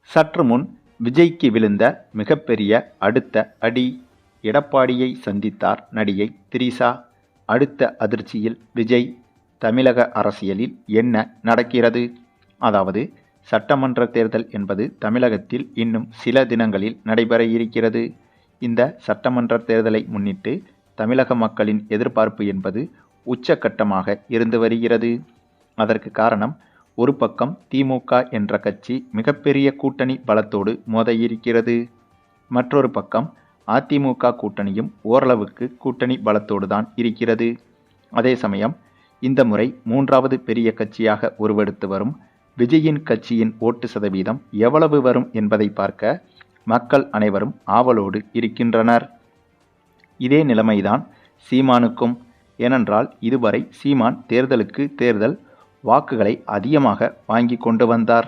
சற்று முன் விஜய்க்கு விழுந்த மிகப்பெரிய அடுத்த அடி. எடப்பாடியை சந்தித்தார் நடிகை திரிஷா. அடுத்த அதிர்ச்சியில் விஜய். தமிழக அரசியலில் என்ன நடக்கிறது? அதாவது சட்டமன்ற தேர்தல் என்பது தமிழகத்தில் இன்னும் சில தினங்களில் நடைபெற இருக்கிறது. இந்த சட்டமன்ற தேர்தலை முன்னிட்டு தமிழக மக்களின் எதிர்பார்ப்பு என்பது உச்சக்கட்டமாக இருந்து வருகிறது. அதற்கு காரணம், ஒரு பக்கம் திமுக என்ற கட்சி மிகப்பெரிய கூட்டணி பலத்தோடு மோத இருக்கிறது. மற்றொரு பக்கம் அதிமுக கூட்டணியும் ஓரளவுக்கு கூட்டணி பலத்தோடு தான் இருக்கிறது. அதே சமயம் இந்த முறை மூன்றாவது பெரிய கட்சியாக உருவெடுத்து வரும் விஜயின் கட்சியின் ஓட்டு சதவீதம் எவ்வளவு வரும் என்பதை பார்க்க மக்கள் அனைவரும் ஆவலோடு இருக்கின்றனர். இதே நிலைமைதான் சீமானுக்கும். ஏனென்றால் இதுவரை சீமான் தேர்தலுக்கு தேர்தல் வாக்குகளை அதிகமாக வாங்கி கொண்டு வந்தார்.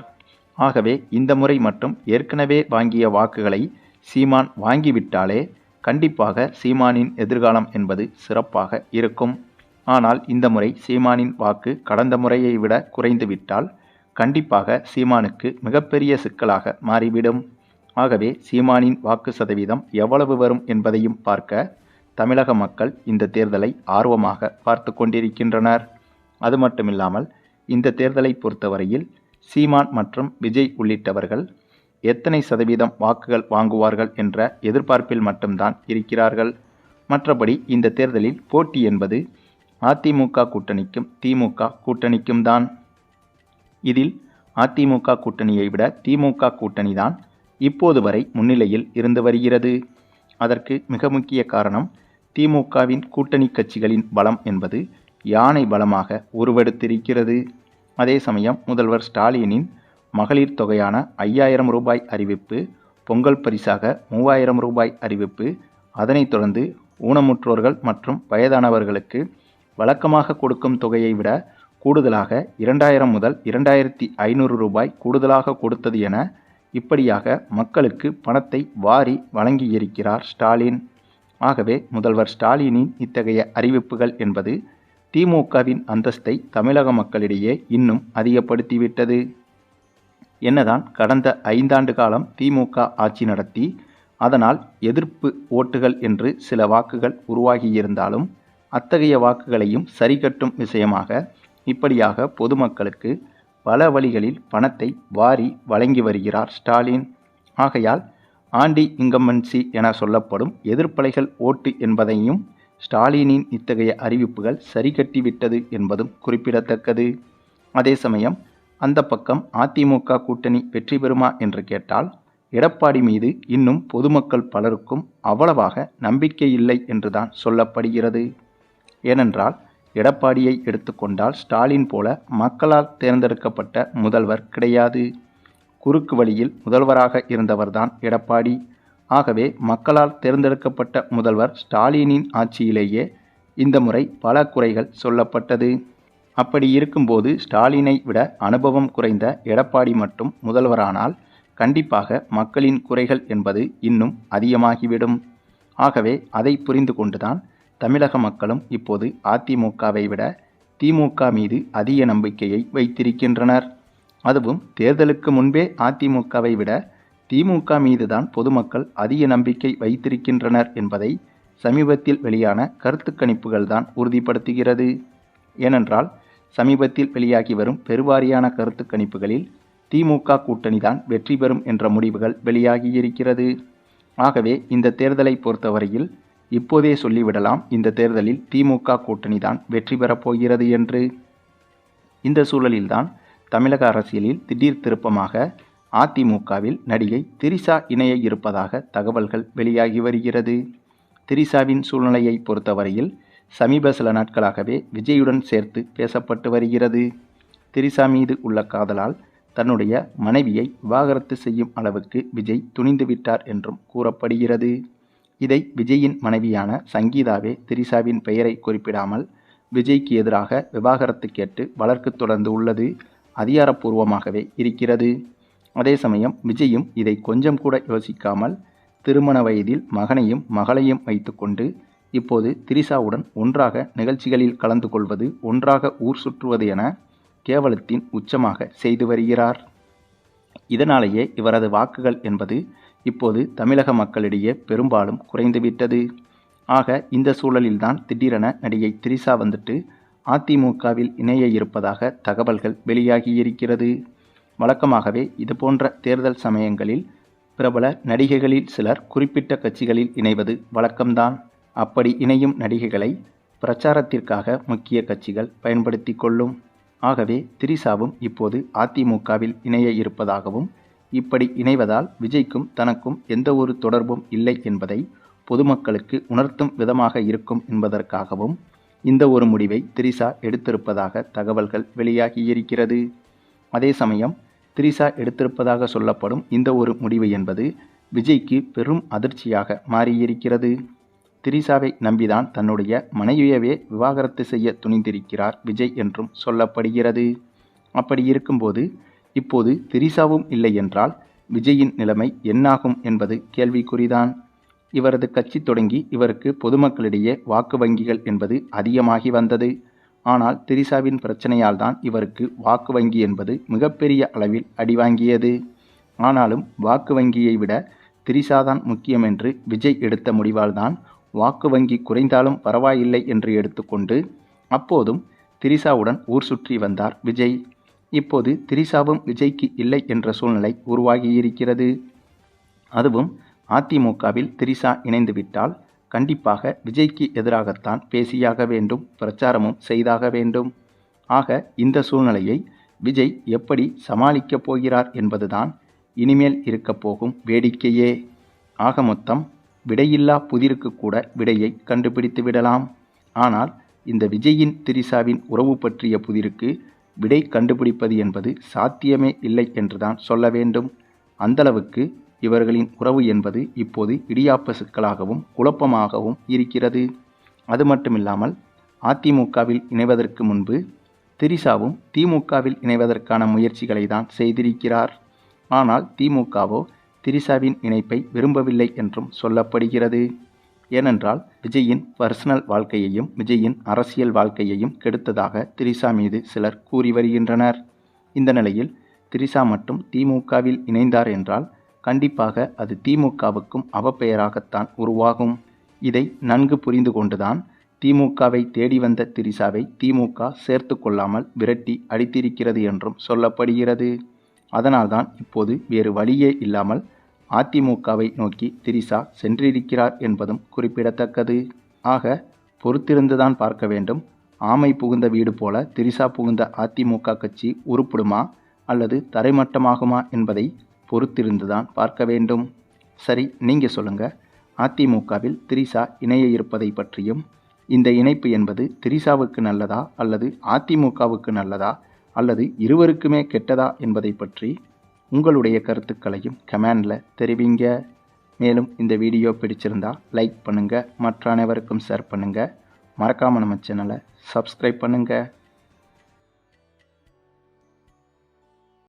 ஆகவே இந்த முறை மட்டும் ஏற்கனவே வாங்கிய வாக்குகளை சீமான் வாங்கிவிட்டாலே கண்டிப்பாக சீமானின் எதிர்காலம் என்பது சிறப்பாக இருக்கும். ஆனால் இந்த முறை சீமானின் வாக்கு கடந்த முறையை விட குறைந்துவிட்டால் கண்டிப்பாக சீமானுக்கு மிகப்பெரிய சிக்கலாக மாறிவிடும். ஆகவே சீமானின் வாக்கு சதவீதம் எவ்வளவு வரும் என்பதையும் பார்க்க தமிழக மக்கள் இந்த தேர்தலை ஆர்வமாக பார்த்து கொண்டிருக்கின்றனர். அது மட்டுமில்லாமல் இந்த தேர்தலை பொறுத்தவரையில் சீமான் மற்றும் விஜய் உள்ளிட்டவர்கள் எத்தனை சதவீதம் வாக்குகள் வாங்குவார்கள் என்ற எதிர்பார்ப்பில் மட்டும்தான் இருக்கிறார்கள். மற்றபடி இந்த தேர்தலில் போட்டி என்பது அதிமுக கூட்டணிக்கும் திமுக கூட்டணிக்கும் தான். இதில் அதிமுக கூட்டணியை விட திமுக கூட்டணி தான் இப்போது வரை முன்னிலையில் இருந்து வருகிறது. அதற்கு மிக முக்கிய காரணம், திமுகவின் கூட்டணி கட்சிகளின் பலம் என்பது யானை பலமாக உருவெடுத்திருக்கிறது. அதே சமயம் முதல்வர் ஸ்டாலினின் மகளிர் தொகையான 5000 ரூபாய் அறிவிப்பு, பொங்கல் பரிசாக 3000 ரூபாய் அறிவிப்பு, அதனைத் தொடர்ந்து ஊனமுற்றோர்கள் மற்றும் வயதானவர்களுக்கு வழக்கமாக கொடுக்கும் தொகையை விட கூடுதலாக 2000 முதல் 2500 ரூபாய் கூடுதலாக கொடுத்தது என இப்படியாக மக்களுக்கு பணத்தை வாரி வழங்கியிருக்கிறார் ஸ்டாலின். ஆகவே முதல்வர் ஸ்டாலினின் இத்தகைய அறிவிப்புகள் என்பது திமுகவின் அந்தஸ்தை தமிழக மக்களிடையே இன்னும் அதிகப்படுத்திவிட்டது. என்னதான் கடந்த 5 ஆண்டு காலம் திமுக ஆட்சி நடத்தி அதனால் எதிர்ப்பு ஓட்டுகள் என்று சில வாக்குகள் உருவாகியிருந்தாலும் அத்தகைய வாக்குகளையும் சரிகட்டும் விஷயமாக இப்படியாக பொதுமக்களுக்கு பல வழிகளில் பணத்தை வாரி வழங்கி வருகிறார் ஸ்டாலின். ஆகையால் ஆன்டி இன்கம்பன்சி என சொல்லப்படும் எதிர்ப்பலைகள் ஓட்டு என்பதையும் ஸ்டாலினின் இத்தகைய அறிவிப்புகள் சரிகட்டிவிட்டது என்பதும் குறிப்பிடத்தக்கது. அதே சமயம் அந்த பக்கம் அதிமுக கூட்டணி வெற்றி பெறுமா என்று கேட்டால் எடப்பாடி மீது இன்னும் பொதுமக்கள் பலருக்கும் அவ்வளவாக நம்பிக்கை இல்லை என்றுதான் சொல்லப்படுகிறது. ஏனென்றால் எடப்பாடியை எடுத்துக்கொண்டால் ஸ்டாலின் போல மக்களால் தேர்ந்தெடுக்கப்பட்ட முதல்வர் கிடையாது. குறுக்கு வழியில் முதல்வராக இருந்தவர்தான் எடப்பாடி. ஆகவே மக்களால் தேர்ந்தெடுக்கப்பட்ட முதல்வர் ஸ்டாலினின் ஆட்சியிலேயே இந்த முறை பல குறைகள் சொல்லப்பட்டது. அப்படி இருக்கும்போது ஸ்டாலினை விட அனுபவம் குறைந்த எடப்பாடி மட்டும் முதல்வரானால் கண்டிப்பாக மக்களின் குறைகள் என்பது இன்னும் அதிகமாகிவிடும். ஆகவே அதை புரிந்து கொண்டுதான் தமிழக மக்களும் இப்போது அதிமுகவை விட திமுக மீது அதிக நம்பிக்கையை வைத்திருக்கின்றனர். அதுவும் தேர்தலுக்கு முன்பே அதிமுகவை விட திமுக மீதுதான் பொதுமக்கள் அதிக நம்பிக்கை வைத்திருக்கின்றனர் என்பதை சமீபத்தில் வெளியான கருத்து கணிப்புகள் தான் உறுதிப்படுத்துகிறது. ஏனென்றால் சமீபத்தில் வெளியாகி வரும் பெருவாரியான கருத்து கணிப்புகளில் திமுக கூட்டணி தான் வெற்றி பெறும் என்ற முடிவுகள் வெளியாகியிருக்கிறது. ஆகவே இந்த தேர்தலை பொறுத்தவரையில் இப்போதே சொல்லிவிடலாம், இந்த தேர்தலில் திமுக கூட்டணி தான் வெற்றி பெறப் போகிறது என்று. இந்த சூழலில்தான் தமிழக அரசியலில் திடீர் திருப்பமாக அதிமுகவில் நடிகை திரிஷா இணைய இருப்பதாக தகவல்கள் வெளியாகி வருகிறது. திரிஷாவின் சூழ்நிலையை பொறுத்தவரையில் சமீப சில நாட்களாகவே விஜயுடன் சேர்த்து பேசப்பட்டு வருகிறது. திரிஷா மீது உள்ள காதலால் தன்னுடைய மனைவியை விவாகரத்து செய்யும் அளவுக்கு விஜய் துணிந்து விட்டார் என்றும் கூறப்படுகிறது. இதை விஜயின் மனைவியான சங்கீதாவே திரிஷாவின் பெயரை குறிப்பிடாமல் விஜய்க்கு எதிராக விவாகரத்து கேட்டு வழக்கு தொடர்ந்து உள்ளது அதிகாரப்பூர்வமாகவே இருக்கிறது. அதே சமயம் விஜயும் இதை கொஞ்சம் கூட யோசிக்காமல் திருமண வயதில் மகனையும் மகளையும் வைத்துக்கொண்டு இப்போது திரிஷாவுடன் ஒன்றாக நிகழ்ச்சிகளில் கலந்து கொள்வது, ஒன்றாக ஊர் சுற்றுவது என கேவலத்தின் உச்சமாக செய்து வருகிறார். இதனாலேயே இவரது வாக்குகள் என்பது இப்போது தமிழக மக்களிடையே பெரும்பாலும் குறைந்துவிட்டது. ஆக இந்த சூழலில்தான் திடீரென நடிகை திரிஷா வந்துட்டு அதிமுகவில் இணைய இருப்பதாக தகவல்கள் வெளியாகியிருக்கிறது. வழக்கமாகவே இதுபோன்ற தேர்தல் சமயங்களில் பிரபல நடிகைகளில் சிலர் குறிப்பிட்ட கட்சிகளில் இணைவது வழக்கம்தான். அப்படி இணையும் நடிகைகளை பிரச்சாரத்திற்காக முக்கிய கட்சிகள் பயன்படுத்தி கொள்ளும். ஆகவே திரிஷாவும் இப்போது அதிமுகவில் இணைய இருப்பதாகவும், இப்படி இணைவதால் விஜய்க்கும் தனக்கும் எந்த ஒரு தொடர்பும் இல்லை என்பதை பொதுமக்களுக்கு உணர்த்தும் விதமாக இருக்கும் என்பதற்காகவும் இந்த ஒரு முடிவை திரிஷா எடுத்திருப்பதாக தகவல்கள் வெளியாகியிருக்கிறது. அதே சமயம் திரிஷா எடுத்திருப்பதாக சொல்லப்படும் இந்த ஒரு முடிவு என்பது விஜய்க்கு பெரும் அதிர்ச்சியாக மாறியிருக்கிறது. திரிஷாவை நம்பிதான் தன்னுடைய மனைவியவே விவாகரத்து செய்ய துணிந்திருக்கிறார் விஜய் என்றும் சொல்லப்படுகிறது. அப்படி இருக்கும்போது இப்போது திரிஷாவும் இல்லை என்றால் விஜயின் நிலைமை என்னாகும் என்பது கேள்விக்குறிதான். இவரது கட்சி தொடங்கி இவருக்கு பொதுமக்களிடையே வாக்கு வங்கிகள் என்பது அதிகமாகி வந்தது. ஆனால் திரிஷாவின் பிரச்சனையால் தான் இவருக்கு வாக்கு வங்கி என்பது மிகப்பெரிய அளவில் அடிவாங்கியது. ஆனாலும் வாக்கு வங்கியை விட திரிஷாதான் முக்கியம் என்று விஜய் எடுத்த முடிவால் தான் வாக்கு வங்கி குறைந்தாலும் பரவாயில்லை என்று எடுத்துக்கொண்டு அப்போதும் திரிஷாவுடன் ஊர் சுற்றி வந்தார் விஜய். இப்போது திரிஷாவும் விஜய்க்கு இல்லை என்ற சூழ்நிலை உருவாகியிருக்கிறது. அதுவும் அதிமுகவில் திரிஷா இணைந்துவிட்டால் கண்டிப்பாக விஜய்க்கு எதிராகத்தான் பேசியாக வேண்டும், பிரச்சாரமும் செய்தாக வேண்டும். ஆக இந்த சூழ்நிலையை விஜய் எப்படி சமாளிக்கப் போகிறார் என்பதுதான் இனிமேல் இருக்கப் போகும் வேடிக்கையே. ஆக மொத்தம் விடையில்லா புதிருக்கு கூட விடையை கண்டுபிடித்து விடலாம். ஆனால் இந்த விஜயின் திரிஷாவின் உறவு பற்றிய புதிருக்கு விடை கண்டுபிடிப்பது என்பது சாத்தியமே இல்லை என்றுதான் சொல்ல வேண்டும். அந்தளவுக்கு இவர்களின் உறவு என்பது இப்போது இடியாப்ப சிக்கலாகவும் குழப்பமாகவும் இருக்கிறது. அது மட்டுமில்லாமல் அதிமுகவில் இணைவதற்கு முன்பு திரிஷாவும் திமுகவில் இணைவதற்கான முயற்சிகளை தான் செய்திருக்கிறார். ஆனால் திமுகவோ திரிஷாவின் இணைப்பை விரும்பவில்லை என்றும் சொல்லப்படுகிறது. ஏனென்றால் விஜயின் பர்சனல் வாழ்க்கையையும் விஜயின் அரசியல் வாழ்க்கையையும் கெடுத்ததாக திரிஷா மீது சிலர் கூறி வருகின்றனர். இந்த நிலையில் திரிஷா மட்டும் திமுகவில் இணைந்தார் என்றால் கண்டிப்பாக அது திமுகவுக்கும் அவப்பெயராகத்தான் உருவாகும். இதை நன்கு புரிந்து கொண்டுதான் திமுகவை தேடி வந்த திரிஷாவை திமுக சேர்த்து கொள்ளாமல் விரட்டி அடித்திருக்கிறது என்றும் சொல்லப்படுகிறது. அதனால்தான் இப்போது வேறு வழியே இல்லாமல் அதிமுகவை நோக்கி திரிஷா சென்றிருக்கிறார் என்பதும் குறிப்பிடத்தக்கது. ஆக பொறுத்திருந்துதான் பார்க்க வேண்டும். ஆமை புகுந்த வீடு போல திரிஷா புகுந்த அதிமுக கட்சி உருப்படுமா அல்லது தரைமட்டமாகுமா என்பதை பொறுத்திருந்துதான் பார்க்க வேண்டும். சரி, நீங்க சொல்லுங்க. அதிமுகவில் திரிஷா இணைய இருப்பதை பற்றியும், இந்த இணைப்பு என்பது திரிஷாவுக்கு நல்லதா அல்லது அதிமுகவுக்கு நல்லதா அல்லது இருவருக்குமே கெட்டதா என்பதை பற்றி உங்களுடைய கருத்துக்களையும் கமெண்டில் தெரிவிங்க. மேலும் இந்த வீடியோ பிடிச்சிருந்தா லைக் பண்ணுங்கள், மற்ற அனைவருக்கும் ஷேர் பண்ணுங்கள். மறக்காமல் நம்ம சேனலை சப்ஸ்கிரைப் பண்ணுங்கள்.